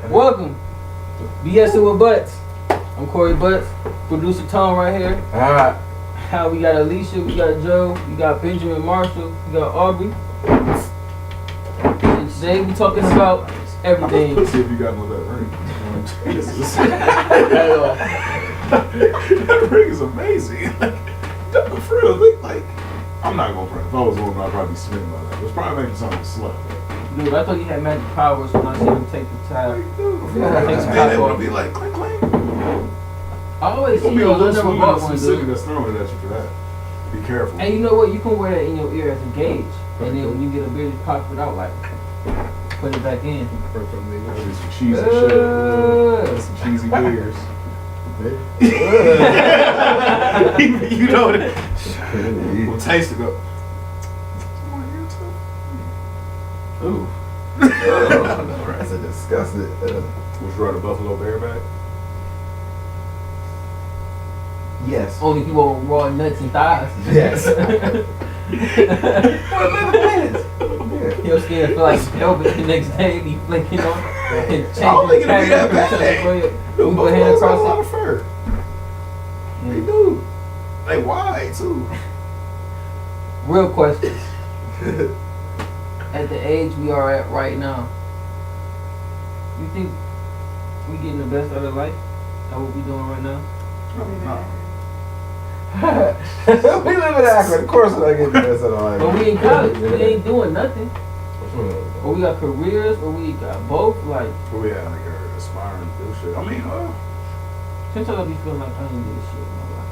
Welcome. BSing with Butts. I'm Corey Butts. Producer Tom right here. How we got Alicia, we got Joe, we got Benjamin Marshall, we got Aubrey. And today we talking about everything. Let's see if you got one of that ring. Jesus. That ring is amazing. For real, like, I'm not gonna front. If I was a woman, I'd probably be smitten by that. It's probably making something slut. Dude, I thought you had magic powers when I seen him take the towel. Like, dude, Takes man, the it top would off. be like clink clink. I always It's see gonna be a those. I little never smooth bought and one, specific dude. that's throwing it at you for that. Be careful. And you know what? You can wear that in your ear as a gauge. And then when you get a beer, just pop it out like, put it back in. That'd be some cheesy shit. That's some cheesy beers. You know what? We'll taste it up. Ooh. That's a disgusting. Would you ride a Buffalo Bareback? Yes. Only if you want raw nuts and thighs. Yes. Your skin feel like velvet the next day, be flicking on and I don't think it'll be that bad. You put hand Buffalo's got a lot across of fur. it. They do. They wide too. Real question. At the age we are at right now, you think we getting the best out of life? That what we doing right now? We live in Akron. Of course, I get the best of life. But we in college. We ain't doing nothing. Or we got careers, or we got both. Like, We had like a aspiring to do shit. I mean, sometimes I be feeling like I ain't do this shit in my life.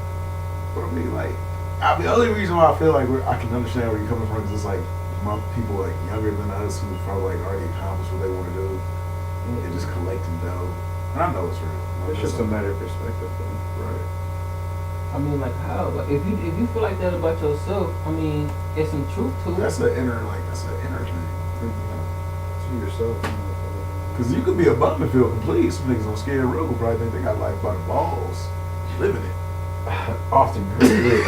but I mean, like, the only reason why I feel like I can understand where you're coming from is it's like my people like younger than us who probably like already accomplished what they want to do. They're just collecting dough, and I know it's real. It's just a matter of perspective, though. Right. I mean, like how? Like if you feel like that about yourself, I mean, it's some truth to it. That's an inner thing. To yourself. Because you could be a bum and feel complete. Some niggas on Skid Row who probably think they got life by the balls, living it. Off the grid.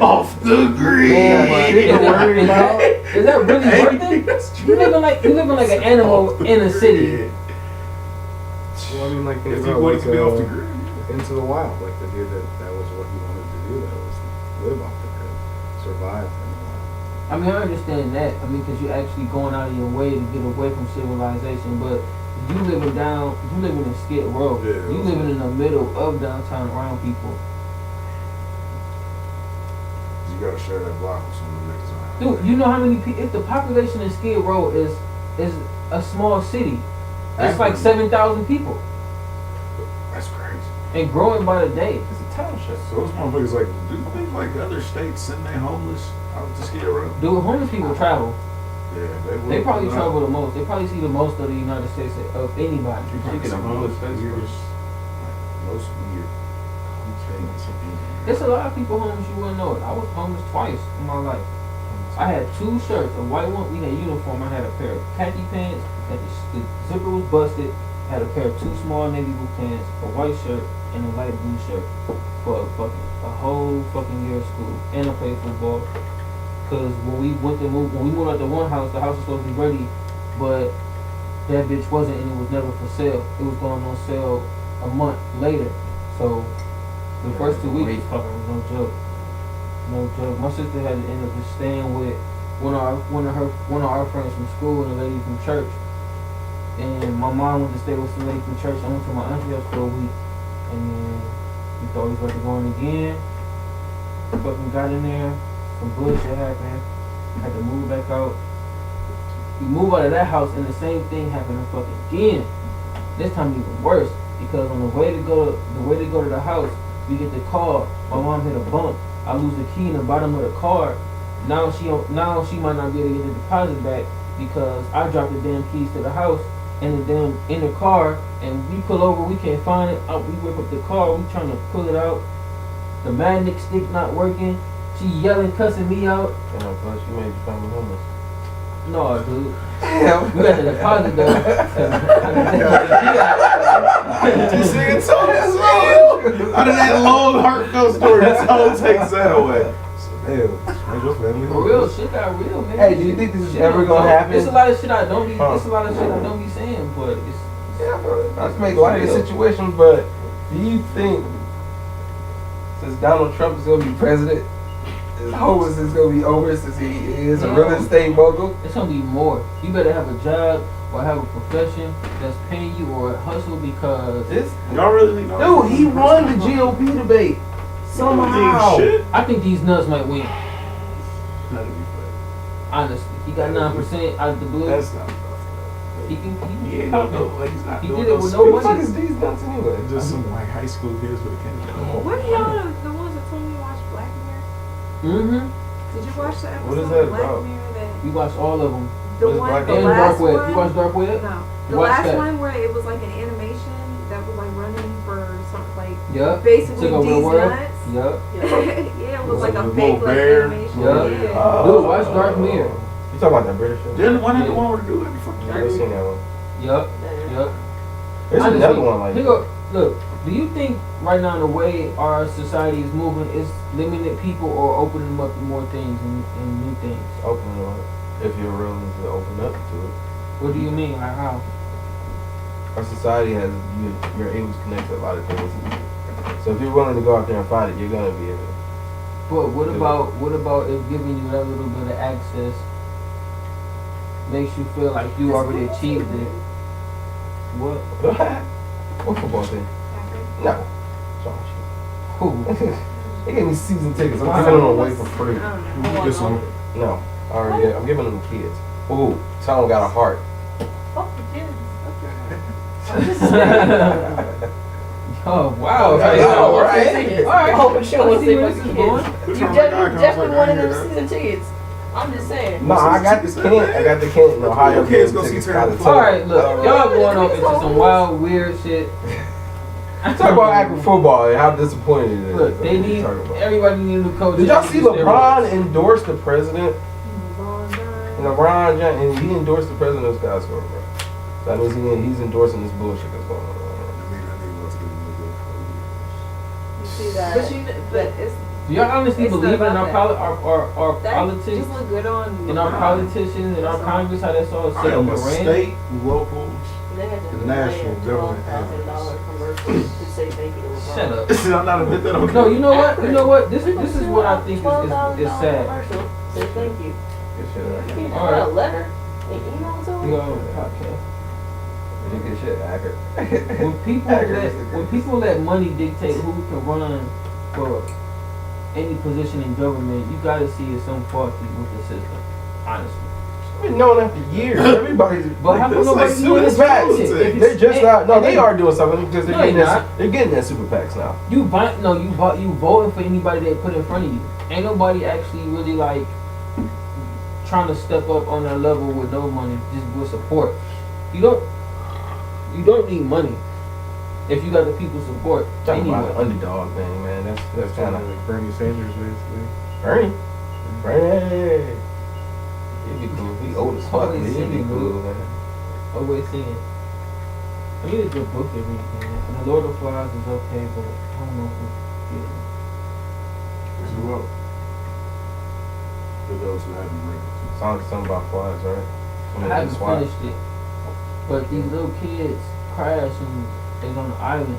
Off the grid. Is that really worth it? You living like an animal in a city. Well, I mean, like, think If you about, wanted like, to be off the grid. Into the Wild, like the dude that was what he wanted to do. That was live off the grid, survive in the wild. I mean, I understand that. I mean, because you're actually going out of your way to get away from civilization. But you living in Skid Row. Yeah, You living in the middle of downtown around people. You gotta share that block with some of the niggas around. Dude, you know how many people? If the population in Skid Row is a small city, it's like 7,000 people That's crazy. and growing by the day. It's a township. So those motherfuckers like, do you think like other states send their homeless out to Skid Row? Dude, homeless people travel. Yeah, they will. They probably travel the most. They probably see the most of the United States of anybody. Speaking of homeless, most weird things. There's a lot of people homeless you wouldn't know it. I was homeless twice in my life. I had 2 shirts, a white one, we had uniform. I had a pair of khaki pants, that the zipper was busted. I had a pair of 2 small navy blue pants, a white shirt, and a light blue shirt for a whole fucking year of school. And I played football. Cause when we moved out to one house, the house was supposed to be ready, but that bitch wasn't, and it was never for sale. It was going on sale a month later. So the first 2 weeks was fucking no joke. No joke. My sister had to end up just staying with one of our friends from school and a lady from church. And my mom went to stay with some lady from church. I went to my auntie's house for a week, and then we thought we was about to go in again. Fucking got in there. Some bullshit happened. Had to move back out. We moved out of that house, and the same thing happened fucking again. This time even worse, because on the way to go to the house, we get the call. My mom hit a bump. I lose the key in the bottom of the car. Now she might not be able to get the deposit back because I dropped the damn keys to the house and the damn in the car. And we pull over, we can't find it. We whip up the car, we trying to pull it out. The magnet stick not working. She yelling, cussing me out. And I thought she made you family homeless. No, dude. Damn. We got the deposit though. This nigga told us all. Out of that long heartfelt story, this all takes that away. So Hell, your family. For real, shit got real, man. Hey, do you think this is Shit ever is- gonna happen? It's a lot of shit I don't be. Huh. It's a lot of shit I don't be saying, but it's. Yeah, bro. Not to make light of the situation, but do you think since Donald Trump is gonna be president, his homelessness is gonna be over since he is a real estate mogul? It's gonna be more. You better have a job or have a profession that's paying you or hustle because This Y'all really think? dude, he won the GOP debate somehow. Shit. I think these nuts might win. That'd be funny. Honestly, he got 9% out of the blue. That's not enough. He can. He He ain't can no, like he's not He doing did it no with Who no the fuck money. is these nuts anyway? Just some like high school kids with a Kennedy. What are y'all the ones that told me to watch Black Mirror? Mm-hmm. Did you watch the episode What is that of Black about? Mirror that We watched all of them. the What is one Black the And Mirror? Dark last Web. one? You watched Dark Web? No. The Watch last that. one where it was like an animation that was like running for something like Yup. basically Took over the these world. nuts. Yup. Yeah, it was like a Little fake like bear. animation. Yeah. Yeah. Dude, watch Dark Mirror. You talking about that British show? Then one of the Yeah. one with the dude every fucking I ain't seen that one. Yup. Yup. There's Honestly, another one like here that. go- Look, do you think right now the way our society is moving is limiting people or opening them up to more things and new things? Open it up. If you're willing to open up to it. What do you mean? Like how? Our society has you're able to connect to a lot of things. So if you're willing to go out there and find it, you're gonna be able to. But what Yeah. about if giving you that little bit of access makes you feel like you already achieved it? What? What football team? No. Sorry. Who? They gave me season tickets. I'm giving them away for free. I don't You know. get some. No. I'm giving them to kids. Ooh, Tom got a heart. Fuck the kids. Oh wow! Yeah, Okay, yeah, all right. right. All right. I hope she I wants see to where see this is fucking going. kids. Which You one definitely, like one of I them hear season tickets. I'm just saying. No, I got the Kent. I got the Kent in Ohio. Your kids game go see tickets Terrence kinda Ford. All right, look, tough. y'all going off into some wild, weird shit. Talk about acting football and how disappointed it is. Look, they What you need talking about? everybody need a new coach. Did y'all see LeBron endorse the president? LeBron James. LeBron James, and he endorsed the president of Skyscraper, bro. So that means he's endorsing this bullshit that's going on. You see that? But you, but it's Do y'all honestly It's not believe in about our that politics just look good on and our LeBron. politicians and our That's all. Congress? How that's all I set am up a and ran? state, local. they had to The do national a government $12,000 commercial to say thank you to LeBron. Shut up. I'm not admit that. Okay. No, you know what? You know what? This We gonna is do what a I think is $12,000 sad. commercial. Say thank you. Good shit out You here. can All write right. a letter and email to We him. on the podcast. You good shit, accurate. When people let money dictate who can run for any position in government, you gotta see it's some faulty with the system. Honestly. I've been knowing that for years. Everybody's But how come that's like nobody super doing this? facts. If it's- they're just and- not. No, and they are doing something because they're No, getting they're that. not. They're getting that super PACs now. You voting for anybody they put in front of you. Ain't nobody actually really like trying to step up on that level with no money, just with support. You don't need money if you got the people's support. Talking about Anyway. the underdog thing, man. That's kind of like Bernie Sanders, basically. Bernie. Bernie. He'd be cool. He old as fuck. Always He'd be singing, cool, dude. man. Always saying. I need a good book to read, man. And The Lord of Flies is okay, but I don't know if we get it. So what? For those who haven't read it. Something about flies, right? I haven't finished it. But these little kids crash and they're on the island.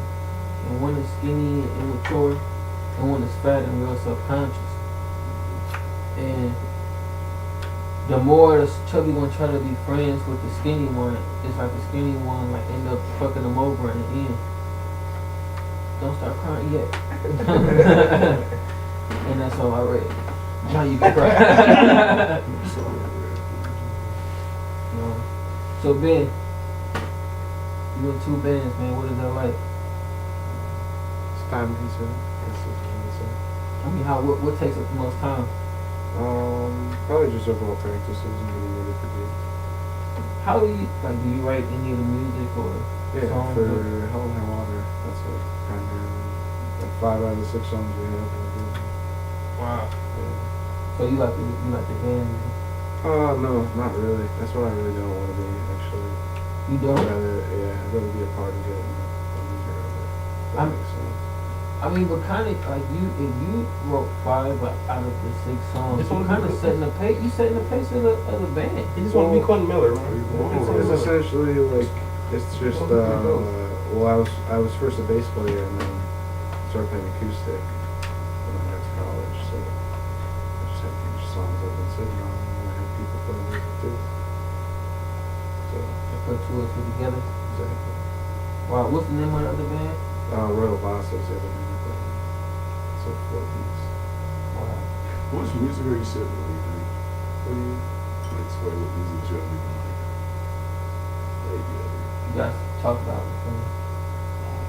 And one is skinny and immature, and one is fat and real self-conscious. And the more the chubby one try to be friends with the skinny one, it's like the skinny one like end up fucking them over in the end. Don't start crying yet. And that's all I read. Now you can cry. No. So Ben, you in 2 bands, man. What is that like? It's time consuming. That's what I'm gonna say. I mean, what takes up the most time? Probably just overall practices and getting ready for gigs. How do you write any of the music or Yeah, songs? for or- Hell and High Water, that's like primarily. Like 5 out of the 6 songs we have. Wow. Yeah. So you like the band? No, not really. That's what I really don't want to be, actually. You I'd don't? rather be a part of it and a leader of it. That I'm- makes sense. I mean, but kind of like if you wrote 5 out of the 6 songs, Just you wanna kind be of setting the pace. You setting the pace of the band. He just want to be Quentin Miller, man. It's essentially like, it's just, well, I was first a bass player and then started playing acoustic when I got to college, so I just had these songs I've been sitting on and I had people play with it too. So, You put 2 or 2 together. exactly. Wow, what's the name of the other band? Royal Boss is the other name of it. So 4 piece. Wow. How much music are you sitting on? What do you? Like, what music you have been like? Lately, You guys talk about it.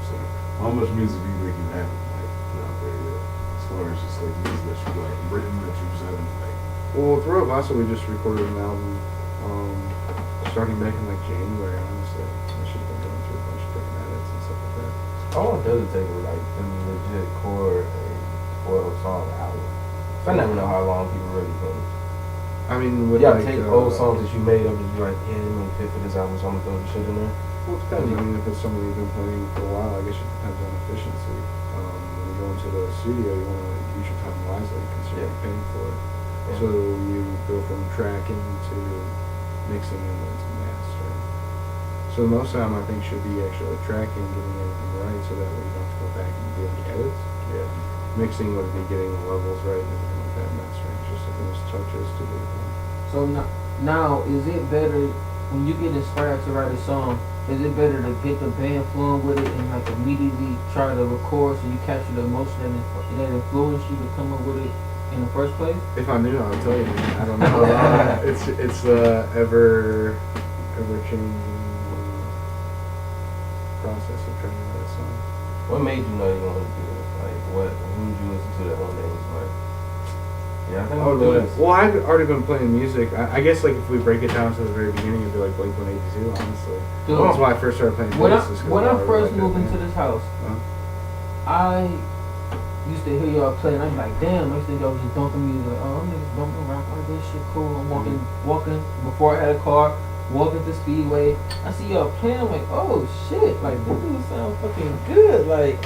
so, how much music do you think you haven't like put out there yet? As far as just like music that you like written that you just haven't like. Well, with Royal Boss, we just recorded an album, starting back in like January, honestly. I should have been going through a bunch of different edits and stuff like that. How long does it take to like to legit record a 12 song album? I never know how long people really think. I mean, with Yeah, like, take old songs that you made up and you like, yeah, it made fit for this album, so I'm gonna throw the shit in there. Well, it depends. I mean, if it's something you've been playing for a while, I guess it depends on efficiency. When you go into the studio, you want to use your time wisely because you're paying for it. Yeah. So you go from tracking to mixing and then to mastering. So most of the time, I think should be actually tracking, getting everything right, so that way you don't have to go back and do any edits. Yeah. Mixing would be getting the levels right and everything like that. Mastering is just like those touches to do. So now, is it better when you get inspired to write a song? Is it better to get the band flowing with it and like immediately try to record so you capture the emotion that influenced you to come up with it in the first place? If I knew, I'd tell you. I don't know. It's the ever changing process of trying to write a song. What made you know you wanted to do it? Like, who did you listen to that one day and was like, yeah, I think I'll do this? Well, I've already been playing music. I guess like if we break it down to the very beginning, it'd be like Blink-182, honestly. Dude, That's why I first started playing When bass. I first moved into this house, Huh? I used to hear y'all play and I'd be like, damn, I used to think y'all was just bumping music. Like, oh, niggas bumping rock, like this shit cool. I'm walking before I had a car, walking to Speedway. I see y'all playing, I'm like, oh shit, like this dude sound fucking good. Like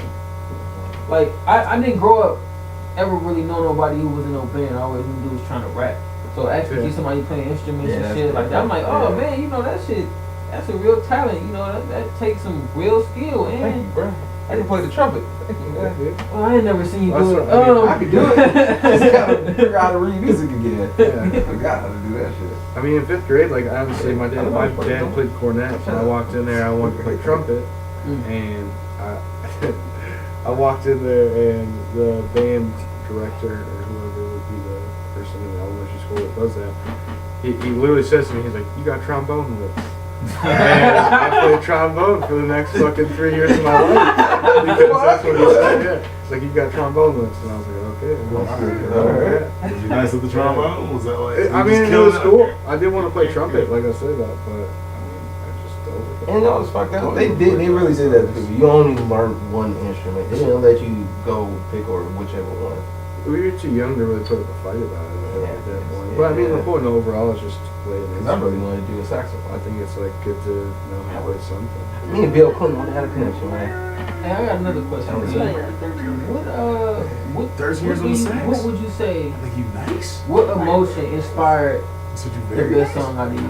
I didn't grow up ever really know nobody who was in no band. I always knew dudes trying to rap. So actually see somebody playing instruments Yeah, and shit like that, I'm like, oh man, you know that shit, that's a real talent. You know that takes some real skill Thank and. you, bro. I can play the trumpet. Yeah, dude. Well, I ain't never seen you That's do it. what I mean, I can do it. Just gotta figure out how to read music again. Yeah. I forgot how to do that shit. I mean, in 5th grade, like honestly, my I dad don't know. played cornet, and I walked in there. I wanted to play trumpet, and I walked in there, and the band director or whoever would be the person in the elementary school that does that, he literally says to me, he's like, "You got trombone lips." And I played trombone for the next fucking 3 years of my life because that's what he said. Yeah, it's like you got trombone lips, and I was like, okay, well, alright. Was you nice at the trombone? Was that like? I mean, it was cool. I did want to play trumpet, like I said that, but I mean, I just don't. And that was fucked up. They really did that to people. You only learned one instrument. They didn't let you go pick or whichever one. We were too young to really put up a fight about it Yeah. at that point. But I mean, the point overall is just to play an Cause I really instrument. wanted to do a saxophone. I think it's like good to know how to play something. Me and Bill Clinton had a connection, man. Hey, I got another question. That was for you. it. What 13 years what on do the you- sax? What would you say? I think you nice. What emotion inspired Said you the very best nice. song out of you?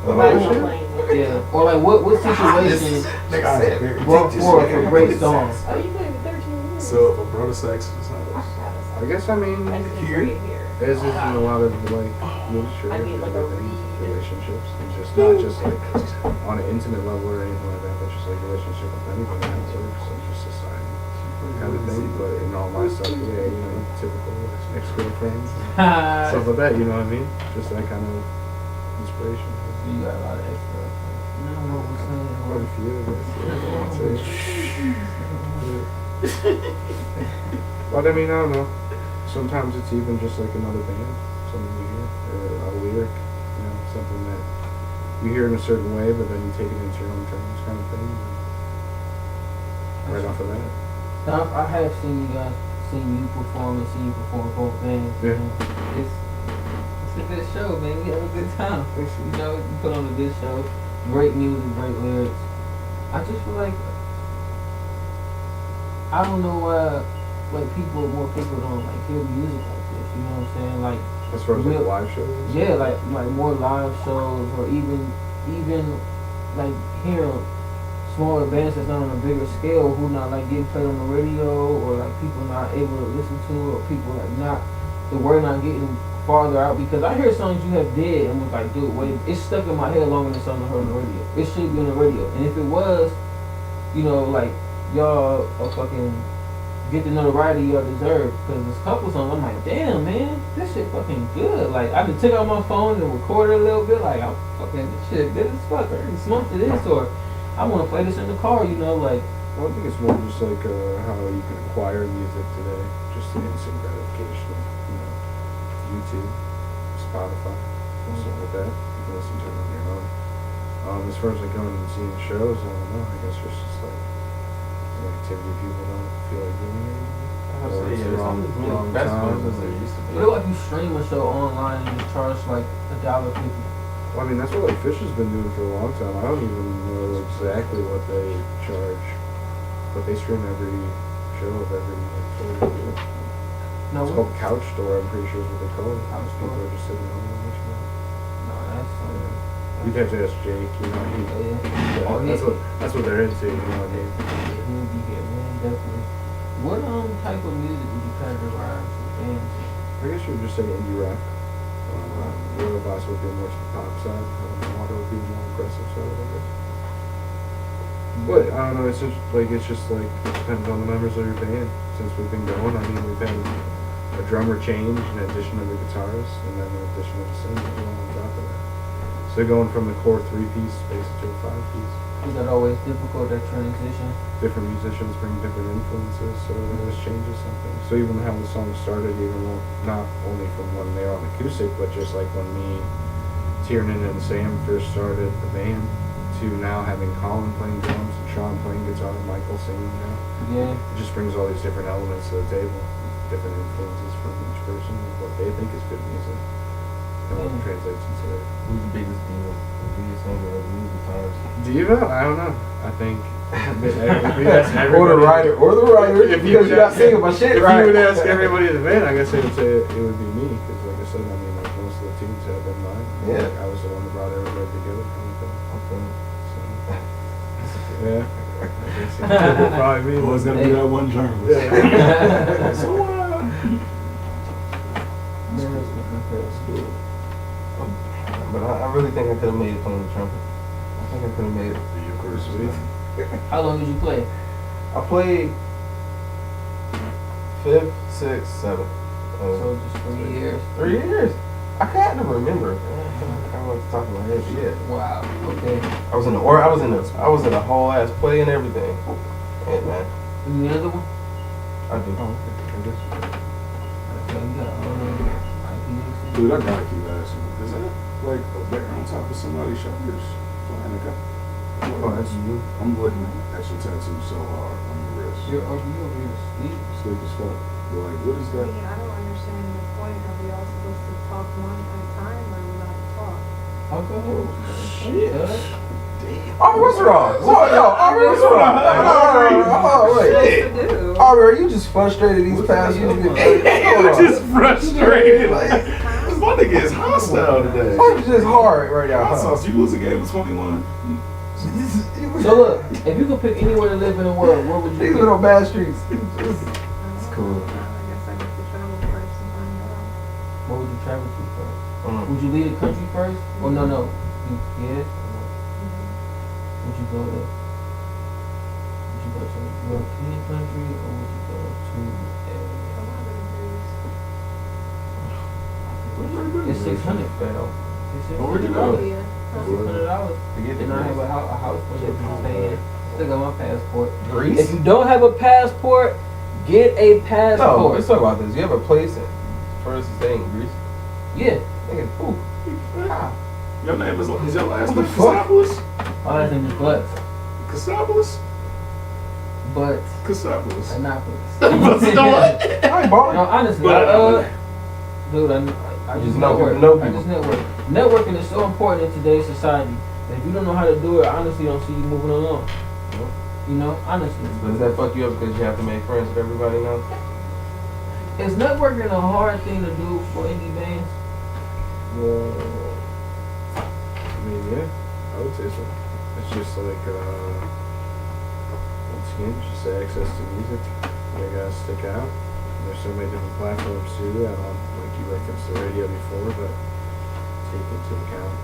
Emotion? Yeah, or like what situation Nigga, I am very brought addicted. forth a great song? Oh, you played with 13 years? So, a brother sax is nice. I guess I mean, I just here- bring it here. as is in a lot of like literature I and need, like, a everything, read. relationships, and just not just like on an intimate level or anything like that, but just like relationship with anything else or just society kind of thing. But in all my stuff, yeah, you know, typical ex-girlfriends and stuff like that, you know what I mean? Just that kind of inspiration. You got a lot of extra. You know what I'm Quite a few, I guess. But I mean, I don't know. Sometimes it's even just like another band, something you hear, or a lyric, you know, something that you hear in a certain way, but then you take it into your own terms, kind of thing. And right off of that. Now, I have seen you perform both bands. Yeah. You know, it's a good show, man. We have a good time. You know, you put on a good show. Great music, great lyrics. I just feel like I don't know why like more people don't like hear music like this. You know what I'm saying? Like As far as like real- live shows? yeah, like more live shows or even like hearing smaller bands that's not on a bigger scale who not like getting played on the radio or like people not able to listen to or people like not the word not getting farther out because I hear songs you have did and was like, dude, wait, it's stuck in my head longer than something I heard on the radio. It should be on the radio. And if it was, you know, like y'all are fucking get the notoriety y'all deserve because there's a couple songs I'm like, damn man, this shit fucking good. Like I just took out my phone and recorded a little bit, like I'm fucking this shit good as fuck. I already smoked to this or I wanna play this in the car, you know, like Well, I think it's more just like how you can acquire music today, just the instant gratification of, you know, YouTube, Spotify, something like that. You can listen to it on your own. As far as like going and seeing shows, I don't know. I guess it's just like an activity people don't feel like doing anymore. I Or would it's say, the yeah, wrong wrong time. festivals as there used to be. what about you stream a show online and you charge like $1.50? Well, I mean, that's what like Fish has been doing for a long time. I don't even know exactly what they charge, but they stream every show of every like show they do. No, It's called Couch Store, I'm pretty sure is what they call it. Couch People Store. are just sitting home and watching it. no, that's You'd have to ask Jake, you know, yeah. Oh, that's what they're into, you know what I mean? He'll be here, man, definitely. What type of music would you categorize with bands? I guess you would just say indie rock. Royal Boss would be more to the pop side. Water would be the more aggressive side, I guess. But I don't know. It's just like it depends on the members of your band. Since we've been going, I mean, we've had a drummer change in addition of the guitarist, and then in addition of the singer as well on top of that. So going from the core 3-piece basically to a 5-piece. Is that always difficult, that transition? Different musicians bring different influences, so it always changes something. So even how the song started, not only from when they were on acoustic, but just like when me, Tiernan, and Sam first started the band, to now having Colin playing drums and Sean playing guitar and Michael singing now. Yeah. It just brings all these different elements to the table, different influences from each person, and what they think is good music, and what translates into their Who's the biggest diva? The biggest singer of the new guitarist? diva. I don't know. I think if we ask Or the everybody, writer, or the writer, If you because you're would not singing my shit if right. you would ask everybody in the band, I guess they would say it would be me, because like I said, I mean, like most of the tunes have been mine. Yeah. Like, I was the one that brought everybody together, kind of thing. Okay. So, yeah. I guess it would probably be. Always gotta be that one journalist. Yeah. So, But I really think I could have made it playing the trumpet. I think I could have made it. of course, sweet. How long did you play? I played 5th, 6th, 7th. So just 3 years. 3 years. I can't remember. I want to talk about it. Yeah. Wow. Okay. I was in a whole ass play and everything. And man, And the other one? I do. Oh, okay. Okay, you got IPAC. Dude, I gotta keep asking. Is that like a bear on top of somebody's shoulders? Flying a guy? Oh, that's you. I'm looking at your tattoo so hard on your wrist. You're over here to sleep. Sleep as fuck. But like, what is that? Yeah, I don't understand the point. Are we all supposed to talk one at a time or are we not to talk? I'll go. Shit. Oh, what's wrong? What? No, Aubrey, what's wrong? Oh, wait. Supposed to do. Aubrey, are you just frustrated these past few days? Just frustrated. Like, Huh? this my nigga is hostile today. It's just hard right now. Hot Huh? sauce, you lose a game of 21. So look, if you could pick anywhere to live in the world, where would you These pick? little bad streets. It's cool. I guess I get to travel first and find out. Where would you travel to first? Mm. Would you leave the country first? Or no? Yes? Would you go to? Would you go to a European country or would you go to I want to go to Greece. It's 600 fell. Oh, where'd you go? Yeah. $600 To get and I have a house for you to stay in. Still got my passport. If Greece? you don't have a passport, get a No, passport. let's talk about this. You have a place in first stay in Greece? Yeah. Nigga, ooh. Your name is your last What the name fuck? Casablas? My last name is Butts. Casablas? But Casablas. Annapolis. What's the what? Alright, Barney. No, honestly, But, dude, I You just know network. people, know I people. just network. Networking is so important in today's society. If you don't know how to do it, I honestly don't see you moving along. You know, honestly. But does that fuck you up because you have to make friends with everybody now? Is networking a hard thing to do for indie bands? Well, I mean, yeah, I would say so. It's just like, once again, just access to music. You gotta stick out. There's so many different platforms to do that on. Like you referenced the radio before, but take into account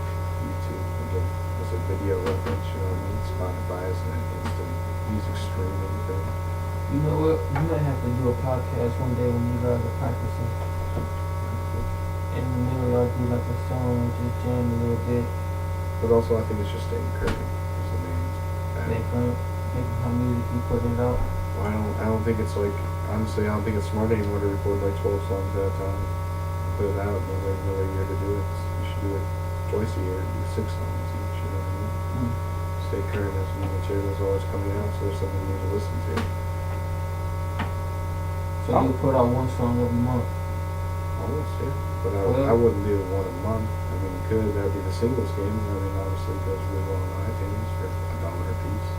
YouTube again as a video reference. You know what I mean? Spotify is an instant music streaming thing. You know what? You might have to do a podcast one day when you guys are practicing. In the middle, y'all do like a song, just jam a little bit. But also, I think it's just staying current. Is the main. Make how music you put it out. Well, I don't think it's like, honestly, I don't think it's smart anymore to record like 12 songs at a time. Put it out and then wait another year to do it. You should do it twice a year, do 6 songs each, you know what I mean? Stay current as new material is always coming out, so there's something new to listen to. So you put out one song every month. Almost, yeah. But Well- I wouldn't do one a month. I mean, you could, that would be the singles game. I mean, obviously it goes really well on iTunes for $1 a piece.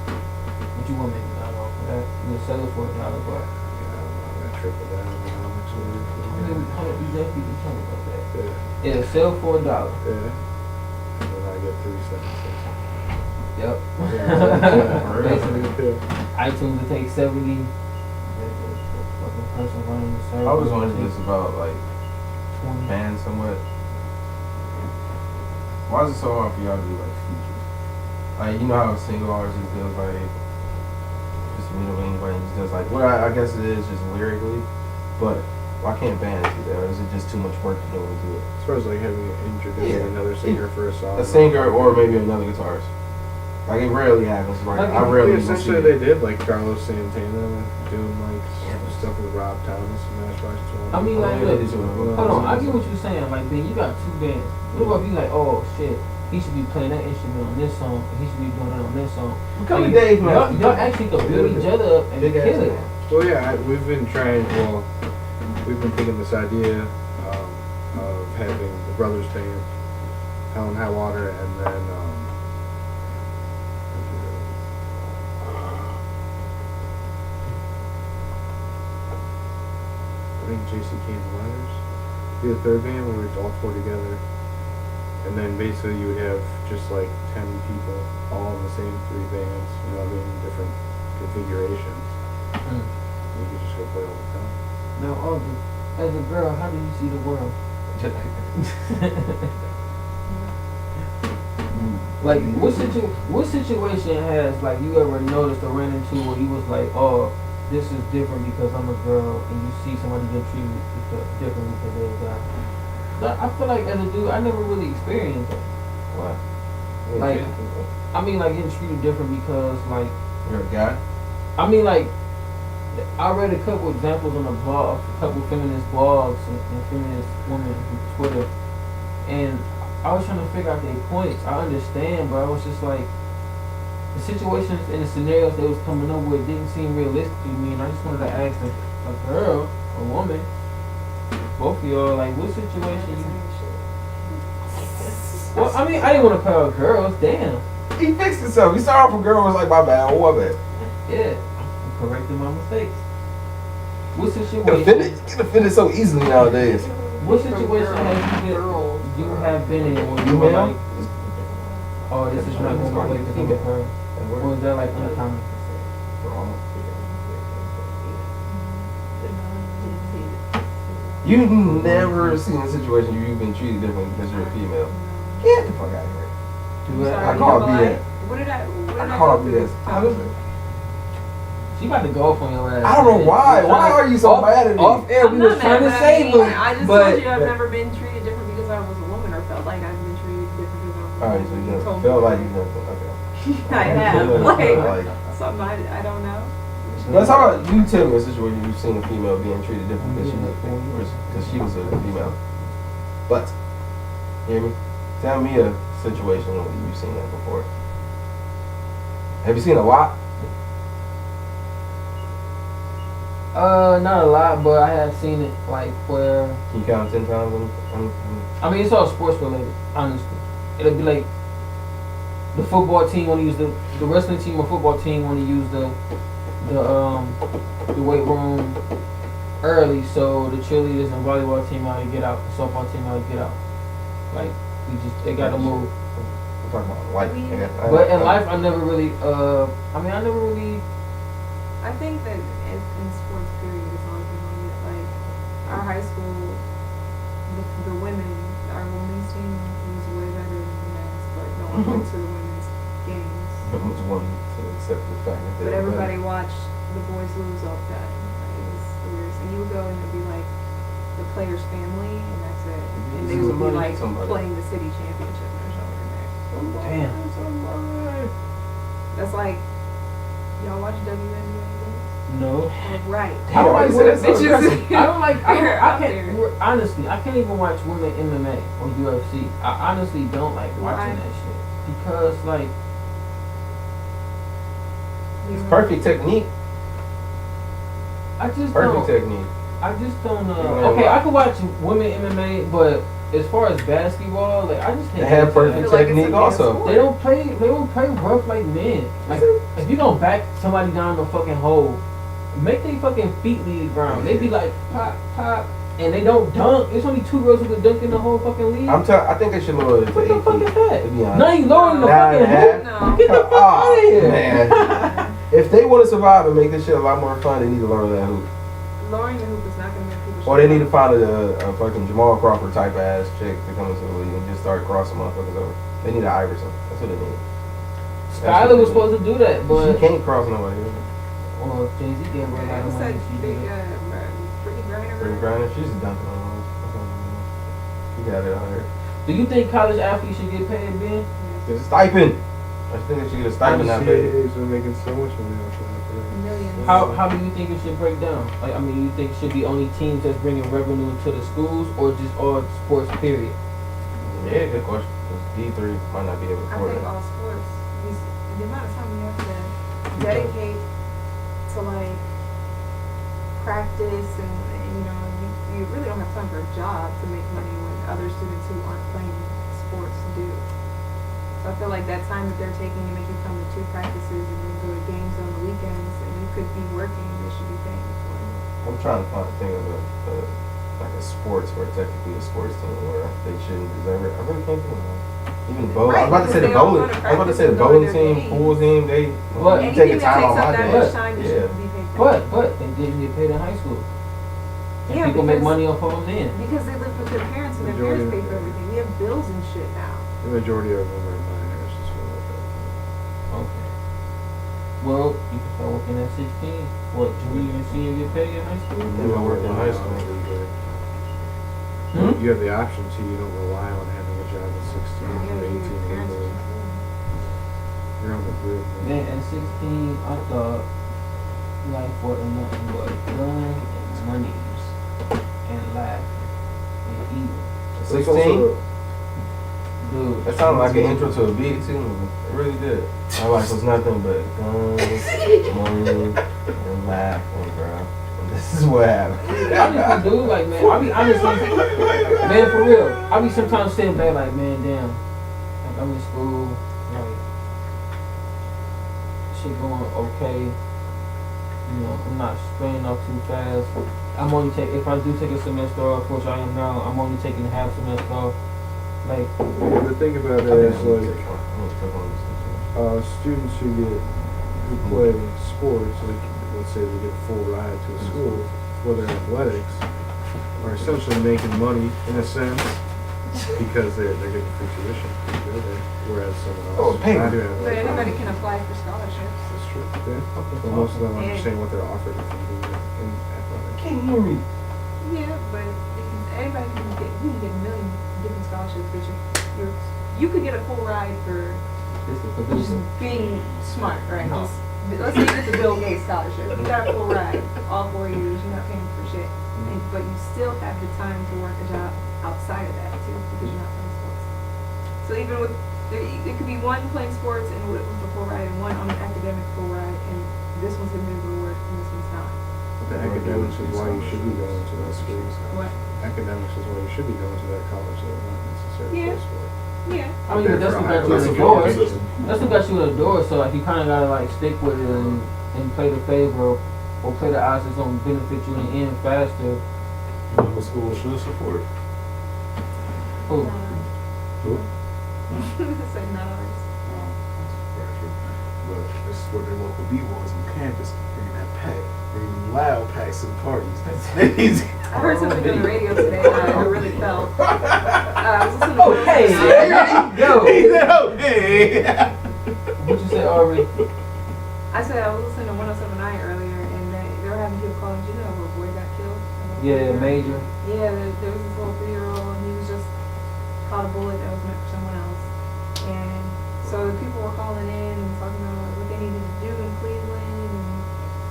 But you won't make a dollar off of that. You'll sell it for $1, but Yeah, I don't know, that trickle down economics or how about you definitely can tell me about that? yeah. It'll sell for $1. Yeah. And then I get 3 cents. Yep. Yeah. Basically, Yeah. iTunes will take 70. The fucking person running the service. I was will wondering take this about like 20. bands somewhat. Why is it so hard for y'all to do like features? Like you know how a single artist does like just middling range does like what I guess it is just lyrically, but why can't bands do that? Or is it just too much work to know to do it? As far as like having introduced another singer for a song. A singer or maybe another guitarist. Like it rarely happens. Like I rarely even see essentially it. they did like Carlos Santana doing like stuff with Rob Thomas and Matchbox 20. I mean, like, Yeah, look, they do it. hold on, I get what you're saying. Like, Ben, you got 2 bands. What about if you like, oh shit, he should be playing that instrument on this song, and he should be doing that on this song. Come Like, to Dave, man. y'all actually could build each other up and Big ass kill it. man. Well, yeah, we've been trying. Well, we've been thinking this idea of having the brothers band, Hell and High Water, and then I think JCK and the Liners be the 3rd band where we'd all 4 together, and then basically you would have just like 10 people all in the same 3 bands. You know what I mean? Different configurations. Mm. You could just go play all the time. Now, Audrey, as a girl, how do you see the world? Like, what situation has like you ever noticed or ran into where you was like, oh, this is different because I'm a girl, and you see somebody get treated different because they're a guy? But I feel like as a dude, I never really experienced that. Why? Like, I mean, like getting treated different because like, You're a guy? I mean, like, I read a couple examples on the blog, a couple feminist blogs and feminist women on Twitter, and I was trying to figure out their points. I understand, but I was just like, the situations and the scenarios they was coming up with didn't seem realistic to me, and I just wanted to ask a girl, a woman, both of y'all, like, what situation you... Well, I mean, I didn't want to call girls, damn. He fixed himself. He started off a girl was like, my bad, what bad? Yeah, I'm correcting my mistakes. What situation... Get offended so easily nowadays. What situation you have been in where you were like, oh, this is not going to wait to come her? Or is that like uncommon? You've never seen a situation where you've been treated different because you're a female. Get the fuck out of here. Do that? I call BS. What did I I call go through? BS. How is it? She about to go off on your ass. I don't know why. Why are you so mad at me? Off air, we I'm was not trying to mad, save but him. I just But told you I've never been treated different because I was a woman, or felt like I've been treated different because I was a woman. Alright, so you never told felt me. like you never, okay. I have. Like, Something I don't know. let's talk about, you tell me a situation you've seen a female being treated different because she was a female. But, hear me? Tell me a situation where you've seen that before. Have you seen a lot? not a lot, but I have seen it like where, Can you count 10 times? I mean, it's all sports related, honestly. It'll be like, the football team want to use the wrestling team or football team want to use the weight room early, so the cheerleaders and volleyball team ought to get out, the softball team ought to get out. Like they got to move. I'm talking about life. But in life, I never really. I think that in sports period, it's always been on it. Like our high school, the women, our women's team was way better than the men's, but no one went to the women's games. No one's wanting to accept the fact that But everybody watched the boys lose all the time. Like, it was the weirdest. And you would go and it'd be like the player's family, and that's it. And they would be like playing the city championship or something there. Damn. That's like, y'all watch WNBA? No. Right. I don't like women. Bitches. I don't like. I Out can't. Honestly, I can't even watch women MMA or UFC. I honestly don't like watching that shit because like. It's perfect technique. I just Perfect don't. technique. I just don't. Yeah. Okay, I could watch women MMA, but as far as basketball, like I just can't. They have get perfect that. like it's technique a also. sport. They don't play rough like men. Like if you don't back somebody down the fucking hole, make their fucking feet leave the ground. They be like pop, pop, and they don't dunk. There's only 2 girls who could dunk in the whole fucking league. I think they should lower it to What the 8 fuck feet. is that? To be honest. No, you lowering the Nine fucking and a half? hoop. No. Get the fuck out of here. Man. If they want to survive and make this shit a lot more fun, they need to lower that hoop. Lowering the hoop is not going to make people. Or they need to find a fucking Jamal Crawford type ass chick to come into the league and just start crossing motherfuckers over. They need an Iverson. That's what they need. Skylar was supposed to do that, She but can't cross nobody. well, Jay Z gave her a lot of What's money. that She big, did it. Brittany Griner? Brittany Griner, she's dunking on them. She got it out here. Do you think college athletes should get paid, Ben? It's a stipend. I just think they should get a stipend out there. NCAA's been making so much money off of that. Millions. How do you think it should break down? Like, I mean, you think it should be only teams that's bringing revenue to the schools, or just all sports? Period. Yeah, good question. 'Cause D3 might not be able to I afford think it. all sports, the amount of time you have to dedicate to like practice and you know, you really don't have time for a job to make money when other students who aren't playing sports do. So I feel like that time that they're taking to make you come to 2 practices and then go to games on the weekends and you could be working, they should be paying you for it. I'm trying to think of like a sports where technically a sports team where they shouldn't deserve it. I really can't think of one. Even bowling. I was about to say the bowling. I was about to say the bowling team, pool team. They But you taking Anything that time takes off up my that day. much time, you Yeah. shouldn't be paid for it. But they didn't get paid in high school. And Yeah, people make because- money off of them then. Because they live with their parents and their Majority parents pay of- for everything. We have bills and shit now. The majority of them are minors as well. Okay. Well, you can start working at 16. What, junior and senior get paid in high school? They were working in high school. Hmm? You have the option to. You don't rely on having a job at 16 Yeah, or 18 your parents legally. are- You're on the grid. Man, at 16, I thought life wasn't nothing but guns and monies and laughing and eating. 16? Dude, That sounded like an intro to a BET movie. It really did. My life was nothing but guns, money, and laughing, bro. And this is what happened. honestly, dude, like, man, I be honestly, man, for real, I be sometimes sitting back like, man, damn, like, I'm in school, like, shit going okay, you know, I'm not spraying off too fast. I'm only if I do take a semester off, which I am now, I'm only taking half semester off. Like, Yeah, the thing about it is like students who play sports, like let's say they get a full ride to a school for their athletics, are essentially making money in a sense because they're getting free tuition to go there, whereas someone else Oh, is payment. not doing But athletics. anybody can apply for scholarships. That's true. Yeah. But most of them understand what they're offered if you do it in athletics. Can't hear me. Yeah, but anybody can get, you can get a million different scholarships, but you could get a full ride for this is for just this. being smart, right? No. Just, let's say you get the Bill Gates scholarship. You got a full ride all 4 years. You're not paying for shit, but you still have the time to work a job outside of that too, because you're not playing sports. So even with it could be one playing sports and with a full ride, and one on an academic full ride, and this one's gonna be able to work and this one's not. The academics is why you should be going to that school. What? Academics is why you should be going to that college, though, not necessarily Yeah. play sport. Yeah. I mean, but that's what got you That's in a the flawed door. system. That's what got you in the door. So like, you kind of gotta like stick with it and play the favor or play the odds that's gonna benefit you in the end faster. You know what school should support? Oh, Who? Say not ours. Very true. But this is what their local B-boys on campus, bringing that pack, bringing them loud packs to the parties. That's easy. I heard something on the radio today that I really felt. I was listening to Oh, hey, yo. He said, oh, hey. What you say, Aubrey? I said I was listening to 107.9 earlier, and they were having people calling. You know, where a boy got killed. Yeah, Major. Yeah, there was this little 3-year-old, and he was just caught a bullet that was meant for someone else. And so the people were calling in and talking about what they needed to do in Cleveland and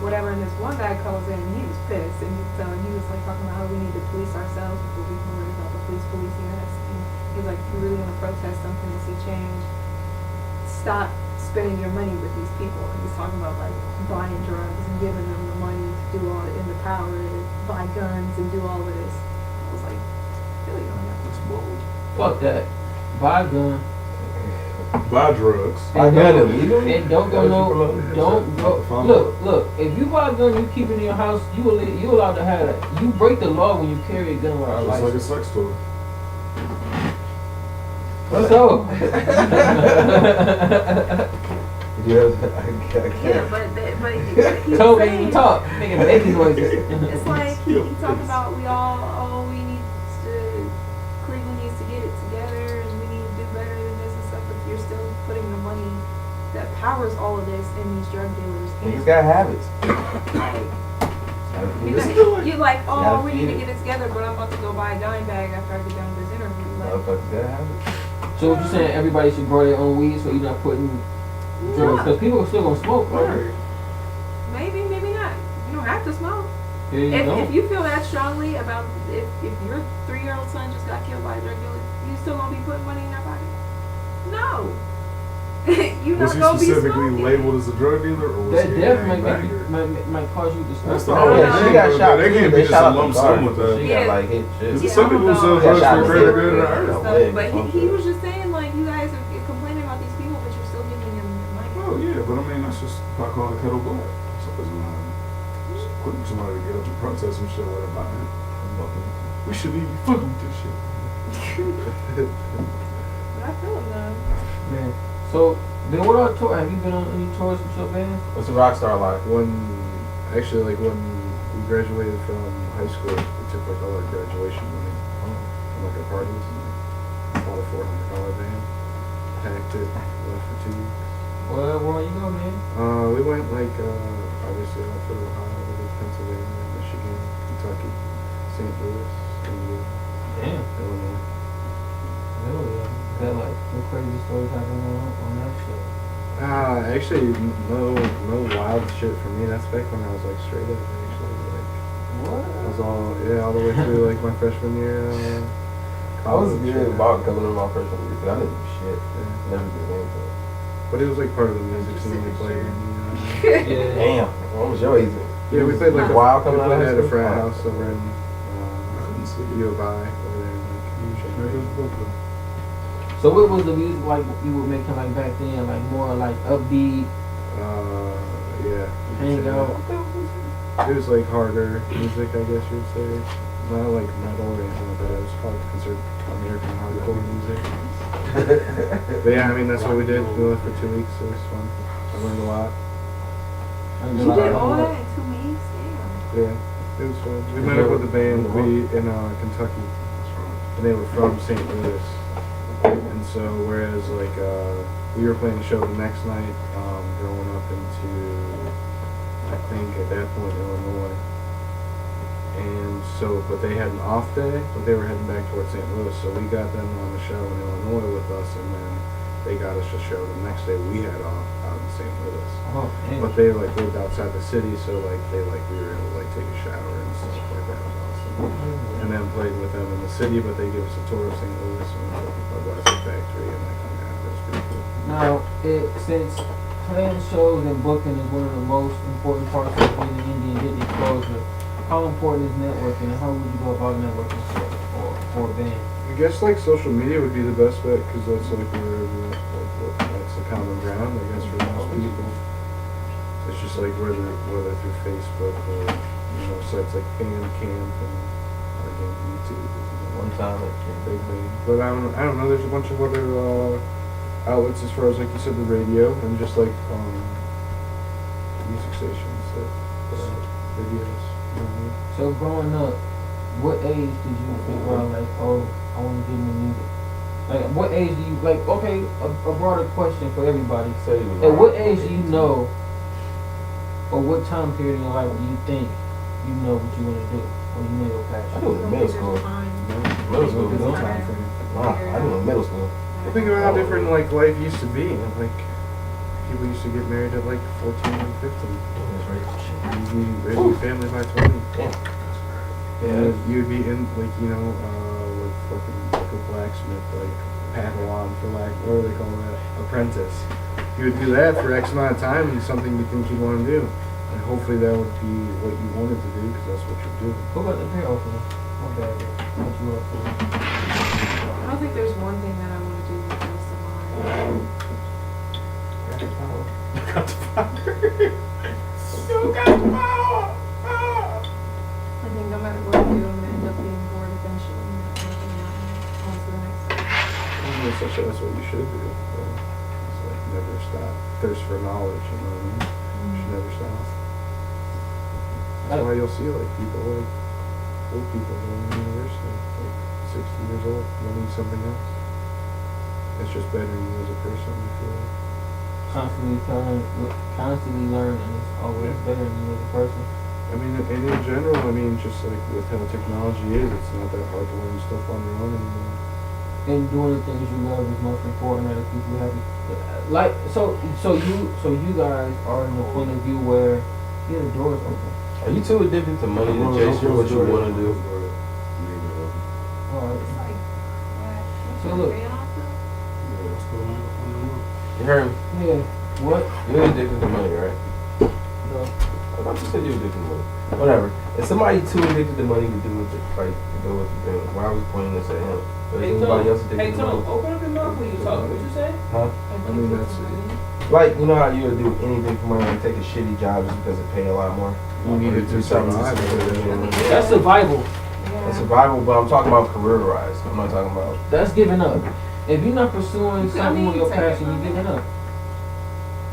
whatever. And this one guy calls in, and he was pissed, and he was like talking about how we need to police ourselves before we can worry about the police policing us. And he was like, if you really want to protest something and see change, stop spending your money with these people. And he's talking about like buying drugs and giving them the money to do all and the power to buy guns and do all of this. I was like, really on that. That's bold. Fuck that. Buy a gun. Buy drugs. My gun illegal? And don't go That no. what you promoting? Don't go. Look. If you buy a gun, you keep it in your house. You allowed to have it. You break the law when you carry a gun without a Just like a license. sex toy. So. Yeah, Yeah, but he Told was me you saying, talk. Making baby noises. it's like he talked about we need to, Cleveland needs to get it together and we need to do better than this and stuff, but you're still putting the money that powers all of this in these drug dealers. Niggas got habits. You're like, oh, Gotta we need feed to it. get it together, but I'm about to go buy a dime bag after I get done with this interview. Like, Motherfuckers got habits. So what you saying? Everybody should grow their own weed, so you're not putting drugs no, because people are still gonna smoke. Right? maybe not. You don't have to smoke. Here you go. If you feel that strongly about if your 3-year-old son just got killed by a drug dealer, you still gonna be putting money in your pocket? No. You Was not he gonna be specifically smoking. labeled as a drug dealer, or was That he a death might make gangbanger? you, might cause you to stop. That's the No, whole no, thing. She got but shot. They can't too. be just shot a up lump the sum guard. with that. She Yeah. got like hit shit. Because Yeah, some people I sell don't know. drugs Yeah, for shot greater up good the than guard. ours. leg, But he something. was just saying like you guys are complaining about these people, but you're still giving them money. Oh yeah, but I mean that's just pot calling the kettle black. Somebody's gonna quick for somebody to get up and protest some shit like about it. We shouldn't even be fucking with this shit. But I feel them though. Man. So then what are tour? Have you been on any tours with your band? What's the Rockstar like? When we graduated from high school, we took like all our graduation money from like our parties and like bought a $400 van, packed it, left for 2 weeks. Well, where you go, man? We went like obviously all through Ohio, we did Pennsylvania, Michigan, Kentucky, St. Louis, Indiana, Damn. Illinois. Hell yeah. Got like what crazy stories happening on that shit? Actually, no wild shit for me. That's back when I was like straight up. Actually, like What? I was all all the way through like my freshman year. I was college, good about coming in my freshman year because I didn't do shit. Yeah. Never did anything. But it was like part of the music scene we played in. Yeah. Damn. What was your age? Yeah, we played like Wild we coming out played of at a school? frat house over in couldn't see it. U of I over there in like There goes Brooklyn. So what was the music like you were making like back then? Like more like upbeat, yeah. hang out. It was like harder music, I guess you would say. Not like metal or anything like that. It was probably considered American hardcore music. But yeah, I mean that's what we did. We left for 2 weeks. It was fun. I learned a lot. You did all that in 2 weeks? Damn. Yeah, it was fun. We met up with the band in Kentucky, and they were from St. Louis. And so whereas like we were playing a show the next night, going up into I think at that point Illinois. And so, but they had an off day, but they were heading back towards St. Louis. So we got them on the show in Illinois with us, and then they got us a show the next day. We had off out in St. Louis, Oh, damn. but they like lived outside the city, so like we were able to like take a shower and stuff like that. It was awesome. And then played with them in the city, but they gave us a tour of St. Louis and we went to the Budweiser factory and like that. That was pretty cool. Now, since playing shows and booking is one of the most important parts of being an indie and getting exposure, how important is networking and how would you go about networking for a band? I guess like social media would be the best bet because that's like where everyone, that's the common ground I guess for most people. It's just like whether through Facebook or sites like Bandcamp and again YouTube. One time, Big thing. But I don't know. There's a bunch of other outlets as far as like you said the radio and just like music stations that put out videos. You know what I mean? So growing up, what age did you figure out like, oh, I want to get into music? Like, what age do you like? Okay, a broader question for everybody. At what age do you know, or what time period in your life do you think you know what you want to do, or you know your passion? I do it in middle school. Middle school. There's no time frame. Wow, I do it in middle school. Well, think about how different like life used to be. Like people used to get married at like 14 and 15. You'd be raising a family by 20. And you'd be in like with fucking like a blacksmith, like Padawan for like what do they call that? Apprentice. You would do that for X amount of time and something you think you'd want to do. And hopefully that would be what you wanted to do because that's what you're doing. Who got the pair opener? My bad. What you up for? I don't think there's one thing that I want to do with the rest of my life. Got the power. You got the power. I think no matter what I do, I'm gonna end up being bored eventually. And that's working out. On to the next thing. That's what you should do. It's like never stop. Thirst for knowledge, you know what I mean? You should never stop. That's why you'll see like people like old people going to university, like 60 years old, learning something else. It's just bettering you as a person, I feel like. Constantly learning is always better than you as a person. I mean, and in general, I mean, just like with how technology is, it's not that hard to learn stuff on your own anymore. And doing the things you love is most important that keep you happy. Like so you guys are in the point of view where the door is open. Are you too addicted to money to chase what you want to do? Alright. It's like, what? So look. You heard me? Yeah. What? You're addicted to money, right? No. I thought you said you were addicted to money. Whatever. If somebody too addicted to money to do with it, like to go with the thing, why I was pointing this at him? But is anybody else addicted to money? Open up your mouth when you talk. What you say? Huh? I mean, that's Like, you know how you would do anything for money, like take a shitty job just because it pay a lot more? you needed to survive. That's survival. That's survival, but I'm talking about career-wise. I'm not talking about. That's giving up. If you're not pursuing I something mean, with your take it passion, from you're giving up.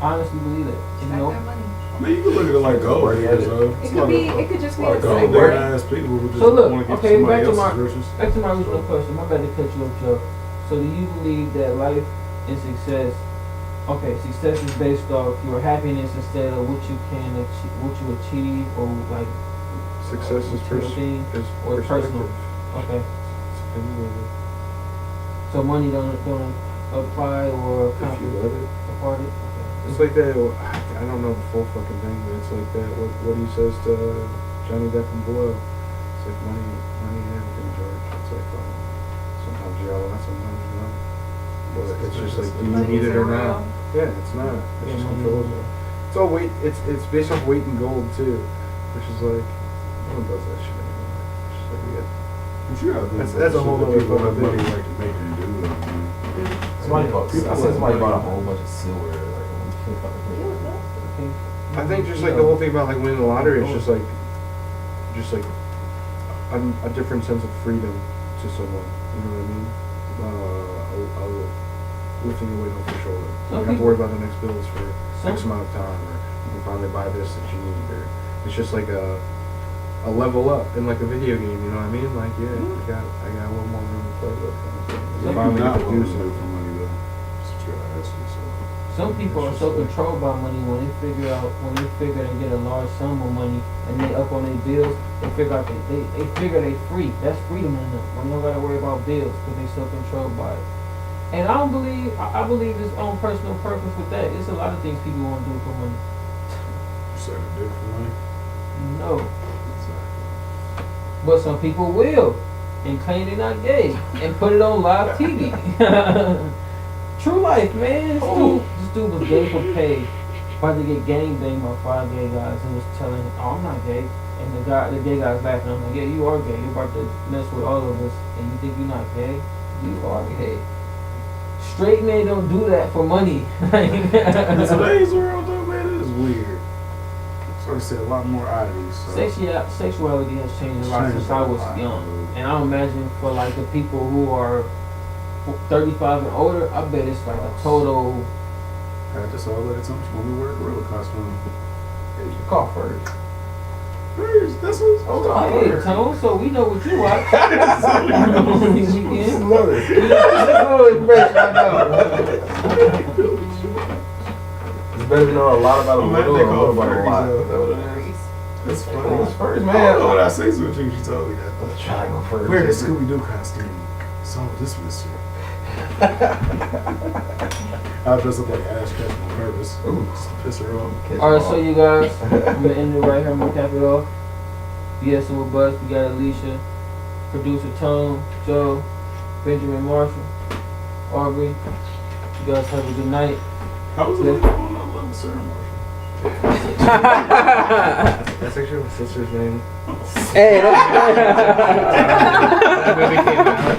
I honestly believe that. You Stack know? that money. I mean, you can look at it like gold diggers, though. It could just be a Like gold segue. digger ass people who just So look, want to get okay, somebody back to else's my- riches. Back to my original question. My bad to cut you off, Joe. So do you believe that life and success, success is based off your happiness instead of what you can achieve, what you achieve, or like Success is routine or perspective. personal? Okay. It's opinionated. So money don't apply or If you let it. a part it? It's like that. I don't know the full fucking thing, but it's like that. What he says to Johnny Depp and Blow. It's like money and everything, George. It's like sometimes you're all that, sometimes you're not. But it's just like, do you Money need it or isn't not? real. Yeah, it's not. It Yeah, just money controls is it. It's all weight. It's based off weight and gold too, which is like no one does that shit anymore. It's just like we got. But you gotta think That's a about whole the other shit that people fucking have money thing. like to make and do. Somebody bought. People I said somebody like bought a money. whole bunch of silver. Like, I think just like the whole thing about like winning the lottery is just like a different sense of freedom to someone. You know what I mean? Lifting the weight off your shoulder. You don't have to worry about the next bills for X amount of time, or you can finally buy this that you need, or it's just like a level up in like a video game. You know what I mean? Like I got a little more room to play with. Kind of thing. You Some finally people get not to do willing to do something. for money though. That's what you gotta ask yourself. Some people are so controlled by money when they figure they get a large sum of money and they up on their bills, they figure out they figure they free. That's freedom in them. When you don't gotta worry about bills because they so controlled by it. And I believe his own personal purpose with that. It's a lot of things people want to do for money. You suck a dick for money. No. Exactly. But some people will and claim they're not gay and put it on live TV. True life, man. This dude was gay for pay. About to get gang banged by 5 gay guys and was telling him, oh, I'm not gay. And the gay guy's laughing. I'm like, yeah, you are gay. You're about to mess with all of us, and you think you're not gay? You are gay. Straight men don't do that for money. In today's world, though, man, it is weird. So I said a lot more oddities. So. Sexuality has changed a lot since I was young, and I imagine for like the people who are 35 and older, I bet it's like a total. I just saw that something. She want me to wear a gorilla costume. You call first. First, that's what's Hey, Tone, so we know what you watch. Just Weekend. love it. Just love it, fresh, I know. It's better to know a lot about a Man, little they or call know about a lot. furries, Is that what it is? That's It's funny. first, I man. don't know what I say to her. She told me that. Let's try to go first. Wear the Scooby-Doo costume. So this was shit. I'll dress up like Ash Ketchum on purpose. Ooh. Just to piss her off. Alright, so you guys, I'm gonna end it right here. I'm gonna cap it off. BSing with Buzz, we got Alicia, producer Tone, Joe, Benjamin Marshall, Aubrey. You guys have a good night. How was it like on that level, Sir Marshall? That's actually my sister's name. Hey, That movie came out.